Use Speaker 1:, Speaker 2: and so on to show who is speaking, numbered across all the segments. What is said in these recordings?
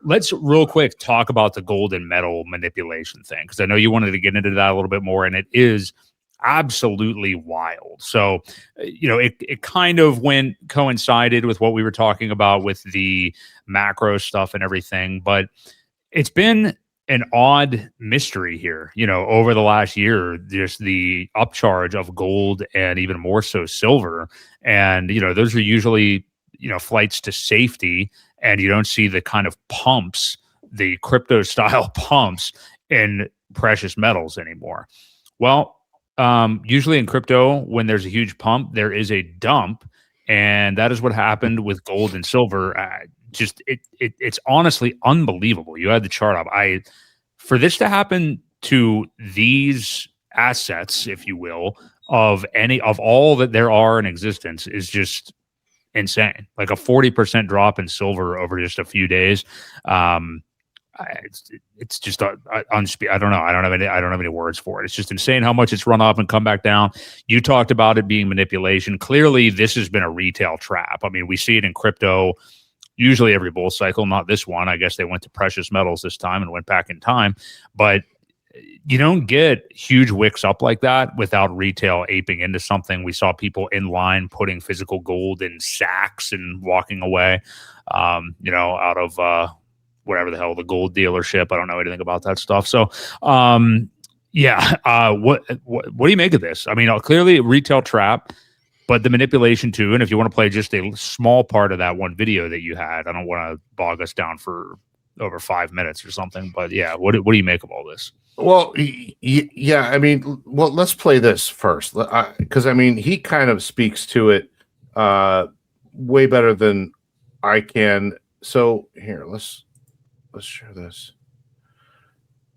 Speaker 1: let's real quick talk about the gold and metal manipulation thing, because I know you wanted to get into that a little bit more, and it is absolutely wild. So, it kind of coincided with what we were talking about with the macro stuff and everything, but it's been an odd mystery here, over the last year, just the upcharge of gold and even more so silver. And, those are usually, flights to safety, and you don't see the kind of pumps, the crypto style pumps in precious metals anymore. Well, usually in crypto, when there's a huge pump, there is a dump, and that is what happened with gold and silver. It's honestly unbelievable. You had the chart up. For this to happen to these assets, if you will, of all that there are in existence, is just insane. Like a 40% drop in silver over just a few days. It's just I don't know. I don't have any words for it. It's just insane how much it's run up and come back down. You talked about it being manipulation. Clearly, this has been a retail trap. I mean, we see it in crypto usually every bull cycle, not this one. I guess they went to precious metals this time and went back in time. But you don't get huge wicks up like that without retail aping into something. We saw people in line putting physical gold in sacks and walking away, out of whatever the hell, the gold dealership. I don't know anything about that stuff. So, what do you make of this? I mean, clearly a retail trap, but the manipulation too. And if you want to play just a small part of that one video that you had, I don't want to bog us down for over 5 minutes or something, but yeah, what do you make of all this?
Speaker 2: Well, yeah, I mean, let's play this first, because I mean, he kind of speaks to it way better than I can. So here, let's share this.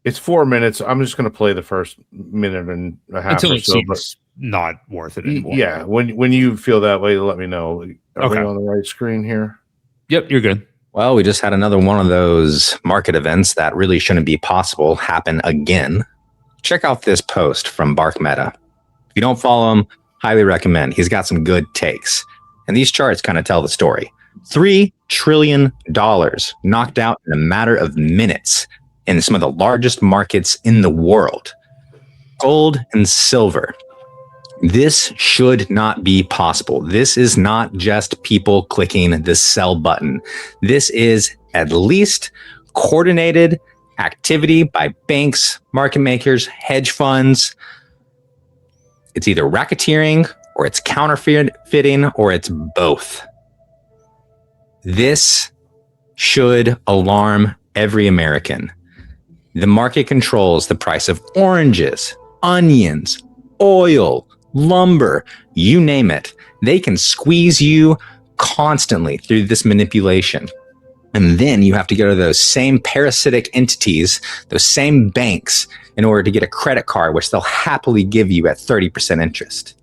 Speaker 2: It's 4 minutes. I'm just going to play the first minute and a half
Speaker 1: until
Speaker 2: or
Speaker 1: it
Speaker 2: so,
Speaker 1: seems not worth it anymore.
Speaker 2: Yeah, when you feel that way, let me know. Are we on the right screen here?
Speaker 1: Yep, you're good.
Speaker 3: Well, we just had another one of those market events that really shouldn't be possible happen again. Check out this post from Bark Meta. If you don't follow him, highly recommend. He's got some good takes. And these charts kind of tell the story. $3 trillion knocked out in a matter of minutes in some of the largest markets in the world. Gold and silver. This should not be possible. This is not just people clicking the sell button. This is at least coordinated activity by banks, market makers, hedge funds. It's either racketeering or it's counterfeiting or it's both. This should alarm every American. The market controls the price of oranges, onions, oil, lumber, you name it. They can squeeze you constantly through this manipulation. And then you have to go to those same parasitic entities, those same banks, in order to get a credit card, which they'll happily give you at 30% interest.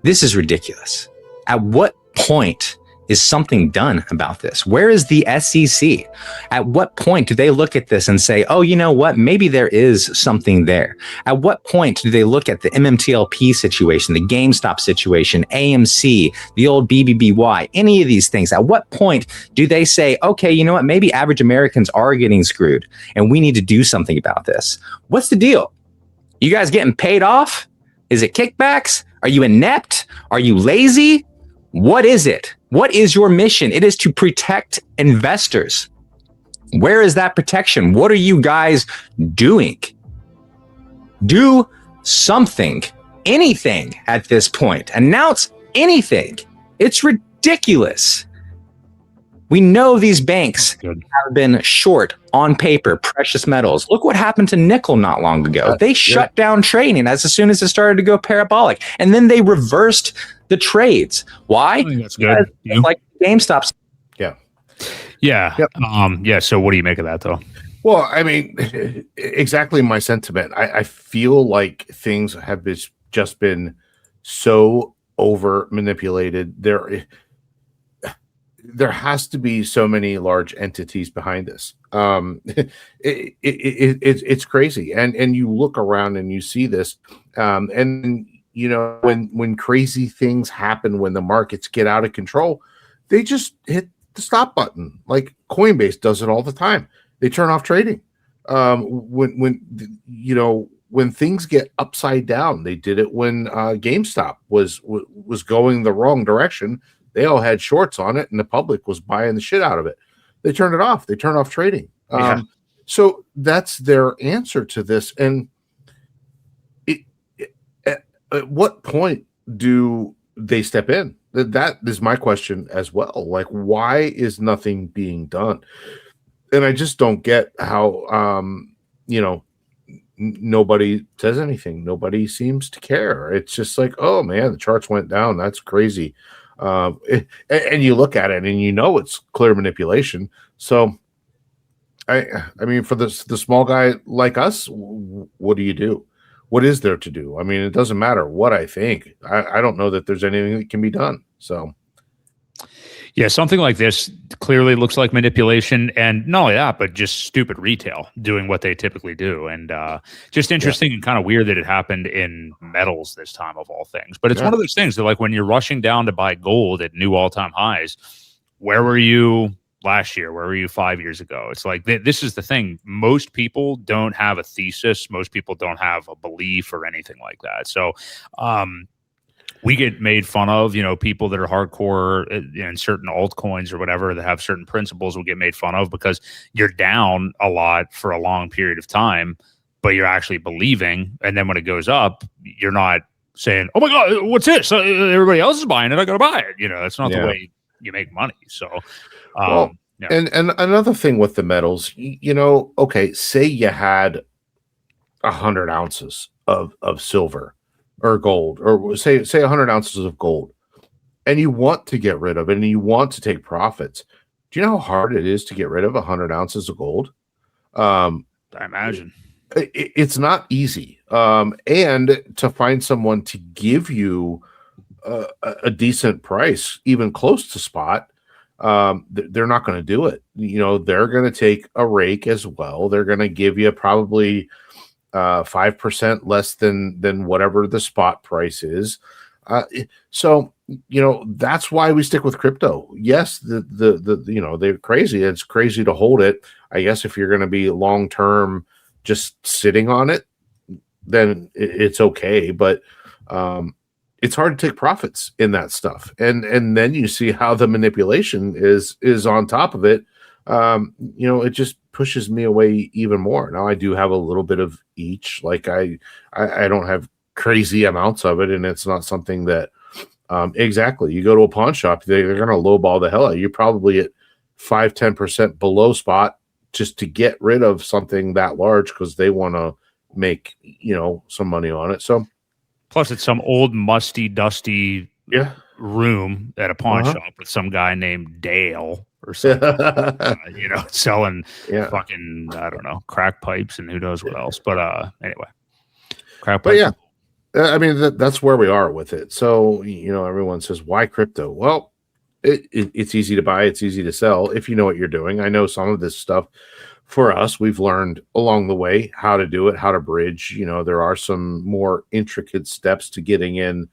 Speaker 3: This is ridiculous. At what point is something done about this? Where is the SEC? At what point do they look at this and say, oh, you know what? Maybe there is something there. At what point do they look at the MMTLP situation, the GameStop situation, AMC, the old BBBY, any of these things? At what point do they say, okay, you know what? Maybe average Americans are getting screwed and we need to do something about this. What's the deal? You guys getting paid off? Is it kickbacks? Are you inept? Are you lazy? What is it? What is your mission? It is to protect investors. Where is that protection? What are you guys doing? Do something, anything at this point. Announce anything. It's ridiculous. We know these banks have been short on paper, precious metals. Look what happened to nickel not long ago. They shut down trading as soon as it started to go parabolic. And then they reversed the trades. Why?
Speaker 1: I think that's good.
Speaker 3: Like GameStop.
Speaker 2: Yeah.
Speaker 1: Yeah. Yep. So what do you make of that, though?
Speaker 2: Well, I mean, exactly my sentiment. I feel like things have just been so over manipulated. There has to be so many large entities behind this. It's crazy, and you look around and you see this, and you know when crazy things happen, when the markets get out of control, they just hit the stop button. Like Coinbase does it all the time. They turn off trading. When things get upside down, they did it when GameStop was going the wrong direction. They all had shorts on it, and the public was buying the shit out of it. They turned it off. They turned off trading. So that's their answer to this. And at what point do they step in? That is my question as well. Like, why is nothing being done? And I just don't get how, nobody says anything. Nobody seems to care. It's just like, oh man, the charts went down. That's crazy. And you look at it and it's clear manipulation. So I mean, for the small guy like us, what do you do? What is there to do? I mean, it doesn't matter what I think. I don't know that there's anything that can be done. So,
Speaker 1: yeah, something like this clearly looks like manipulation, and not only that, but just stupid retail doing what they typically do. And just interesting and kind of weird that it happened in metals this time of all things. But it's one of those things that, like, when you're rushing down to buy gold at new all-time highs, where were you last year? Where were you 5 years ago? It's like, this is the thing. Most people don't have a thesis. Most people don't have a belief or anything like that. So we get made fun of, people that are hardcore in certain altcoins or whatever that have certain principles will get made fun of because you're down a lot for a long period of time, but you're actually believing. And then when it goes up, you're not saying, oh my God, what's this? Everybody else is buying it. I got to buy it. That's not the way you make money. So,
Speaker 2: and another thing with the metals, okay, say you had 100 ounces of silver or gold, or say 100 ounces of gold, and you want to get rid of it and you want to take profits. Do you know how hard it is to get rid of 100 ounces of gold?
Speaker 1: I imagine
Speaker 2: it's not easy. And to find someone to give you a decent price, even close to spot, they're not going to do it. They're going to take a rake as well. They're going to give you probably 5% less than whatever the spot price is. So that's why we stick with crypto. Yes, they're crazy. It's crazy to hold it. I guess if you're going to be long term, just sitting on it, then it's okay. But it's hard to take profits in that stuff. And then you see how the manipulation is on top of it. It just pushes me away even more. Now I do have a little bit of each. Like I don't have crazy amounts of it, and it's not something that exactly. You go to a pawn shop, they're going to lowball the hell out of you. You're probably at 5-10% below spot just to get rid of something that large because they want to make some money on it. So
Speaker 1: plus it's some old musty dusty room at a pawn shop with some guy named Dale or something, selling fucking, I don't know, crack pipes and who knows what else. But anyway, crack pipes.
Speaker 2: But I mean, that's where we are with it. So, everyone says, why crypto? Well, it's easy to buy. It's easy to sell if you know what you're doing. I know some of this stuff for us, we've learned along the way how to do it, how to bridge. There are some more intricate steps to getting in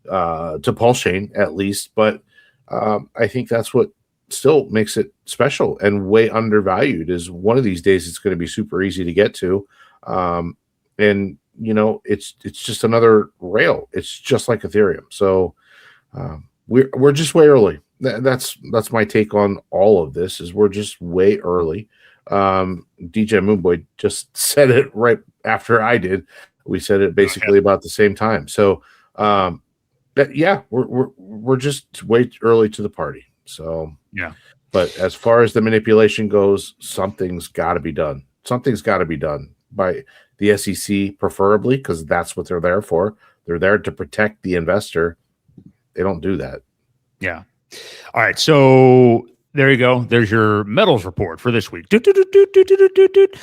Speaker 2: to Pulse Chain at least. But I think that's what still makes it special and way undervalued. Is one of these days it's going to be super easy to get to, and it's just another rail. It's just like Ethereum. So we're just way early. That's my take on all of this. Is we're just way early. DJ Moonboy just said it right after I did. We said it basically about the same time. So we're just way early to the party. So but as far as the manipulation goes, something's got to be done. Something's got to be done by the SEC, preferably, because that's what they're there for. They're there to protect the investor. They don't do that.
Speaker 1: Yeah. All right. So there you go. There's your metals report for this week.